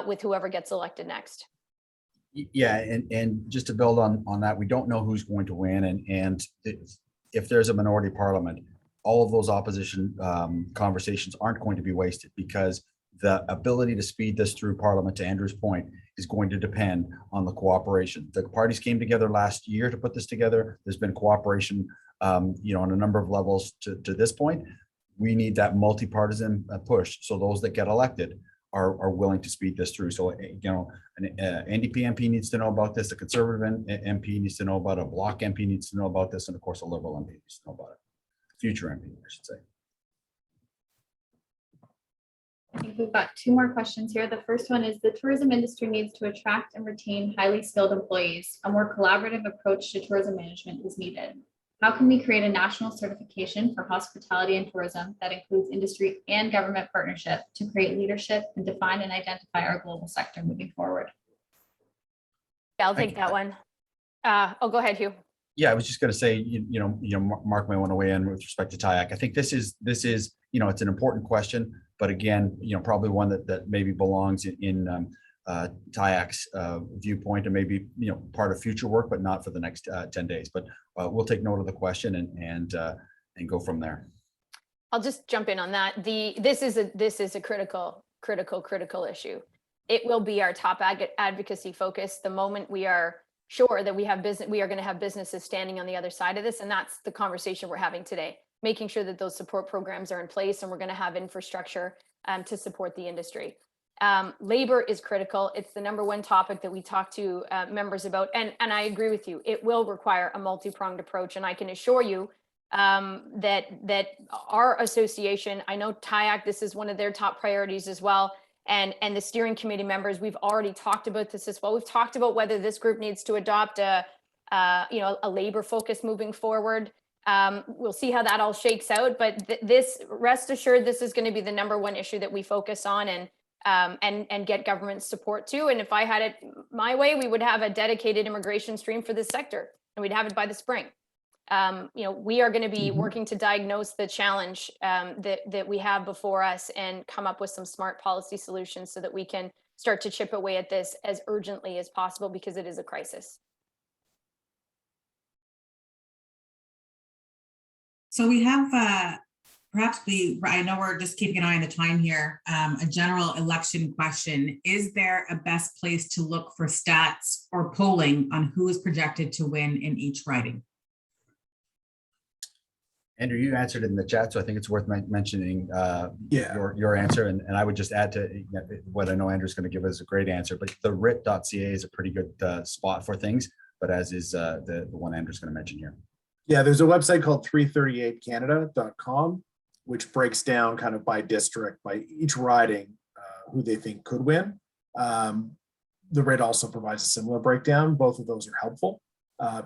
with whoever gets elected next. Yeah, and just to build on that, we don't know who's going to win, and if there's a minority parliament, all of those opposition conversations aren't going to be wasted, because the ability to speed this through Parliament, to Andrew's point, is going to depend on the cooperation. The parties came together last year to put this together. There's been cooperation, on a number of levels to this point. We need that multi-partisan push, so those that get elected are willing to speed this through. So, an NDP MP needs to know about this, a Conservative MP needs to know about it, a Bloc MP needs to know about this, and of course, a Liberal MP needs to know about it. Future MP, I should say. I think we've got two more questions here. The first one is the tourism industry needs to attract and retain highly skilled employees. A more collaborative approach to tourism management is needed. How can we create a national certification for hospitality and tourism that includes industry and government partnership to create leadership and define and identify our global sector moving forward? Yeah, I'll take that one. Oh, go ahead, Hugh. Yeah, I was just going to say, Mark may want to weigh in with respect to TIAC. I think this is, it's an important question, but again, probably one that maybe belongs in TIAC's viewpoint and maybe, part of future work, but not for the next 10 days. But we'll take note of the question and go from there. I'll just jump in on that. This is a critical issue. It will be our top advocacy focus the moment we are sure that we are going to have businesses standing on the other side of this. And that's the conversation we're having today, making sure that those support programs are in place and we're going to have infrastructure to support the industry. Labor is critical. It's the number one topic that we talk to members about. And I agree with you. It will require a multi-pronged approach. And I can assure you that our association, I know TIAC, this is one of their top priorities as well. And the steering committee members, we've already talked about this as well. We've talked about whether this group needs to adopt a labor focus moving forward. We'll see how that all shakes out, but rest assured, this is going to be the number one issue that we focus on and get government support to. And if I had it my way, we would have a dedicated immigration stream for this sector, and we'd have it by the spring. We are going to be working to diagnose the challenge that we have before us and come up with some smart policy solutions so that we can start to chip away at this as urgently as possible, because it is a crisis. So we have, I know we're just keeping an eye on the time here, a general election question. Is there a best place to look for stats or polling on who is projected to win in each riding? Andrew, you answered it in the chat, so I think it's worth mentioning your answer. And I would just add to what I know Andrew's going to give us a great answer, but the writ.ca is a pretty good spot for things, but as is the one Andrew's going to mention here. Yeah, there's a website called 338canada.com, which breaks down kind of by district, by each riding, who they think could win. The writ also provides a similar breakdown. Both of those are helpful.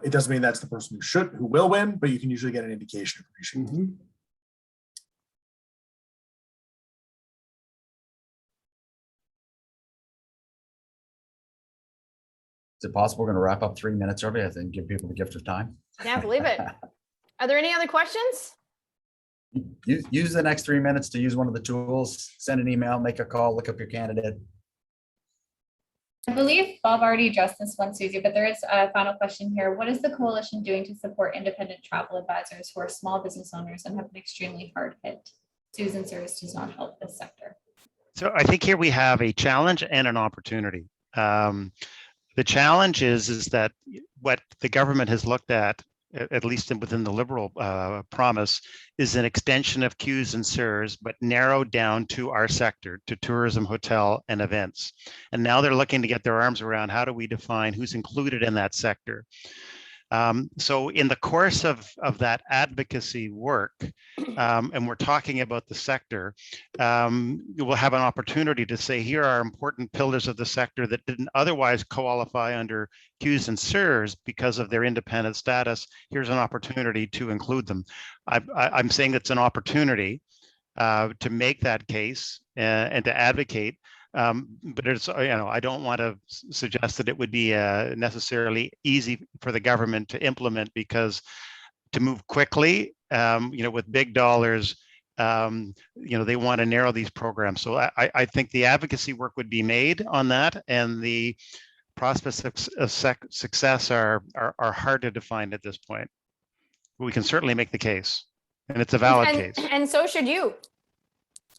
It doesn't mean that's the person who will win, but you can usually get an indication of who should. Is it possible we're going to wrap up 3 minutes early? I think give people the gift of time. Can't believe it. Are there any other questions? Use the next 3 minutes to use one of the tools, send an email, make a call, look up your candidate. I believe Bob already addressed this one, Susie, but there is a final question here. What is the coalition doing to support independent travel advisors who are small business owners and have been extremely hard hit? Susan Service does not help this sector. So I think here we have a challenge and an opportunity. The challenge is that what the government has looked at least within the Liberal promise, is an extension of Qs and CSRS, but narrowed down to our sector, to tourism, hotel, and events. And now they're looking to get their arms around how do we define who's included in that sector. So in the course of that advocacy work, and we're talking about the sector, we'll have an opportunity to say, here are important pillars of the sector that didn't otherwise qualify under Qs and CSRS because of their independent status. Here's an opportunity to include them. I'm saying it's an opportunity to make that case and to advocate. But it's, I don't want to suggest that it would be necessarily easy for the government to implement, because to move quickly, with big dollars, they want to narrow these programs. So I think the advocacy work would be made on that, and the prospects of success are hard to define at this point. But we can certainly make the case, and it's a valid case. And so should you.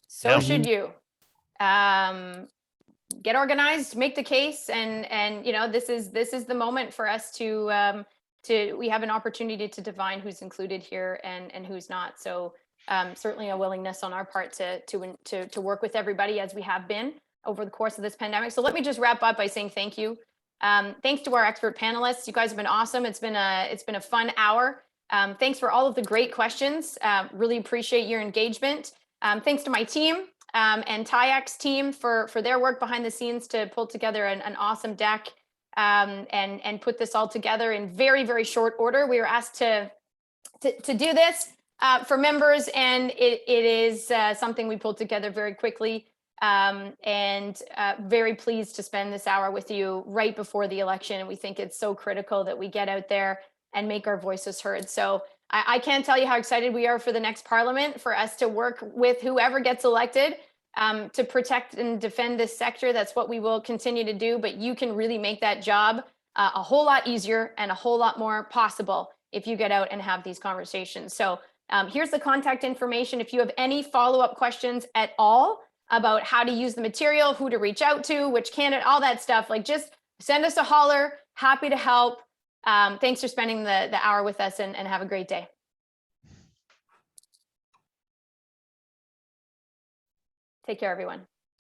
So should you. Get organized, make the case, and this is the moment for us to we have an opportunity to define who's included here and who's not. So certainly a willingness on our part to work with everybody, as we have been over the course of this pandemic. So let me just wrap up by saying thank you. Thanks to our expert panelists. You guys have been awesome. It's been a fun hour. Thanks for all of the great questions. Really appreciate your engagement. Thanks to my team. and TIAC's team for their work behind the scenes to pull together an awesome deck and put this all together in very, very short order. We were asked to do this for members, and it is something we pulled together very quickly, and very pleased to spend this hour with you right before the election. And we think it's so critical that we get out there and make our voices heard. So I can't tell you how excited we are for the next parliament, for us to work with whoever gets elected to protect and defend this sector. That's what we will continue to do, but you can really make that job a whole lot easier and a whole lot more possible if you get out and have these conversations. So here's the contact information. If you have any follow-up questions at all about how to use the material, who to reach out to, which candidate, all that stuff, like just send us a holler. Happy to help. Thanks for spending the hour with us, and have a great day. Take care, everyone.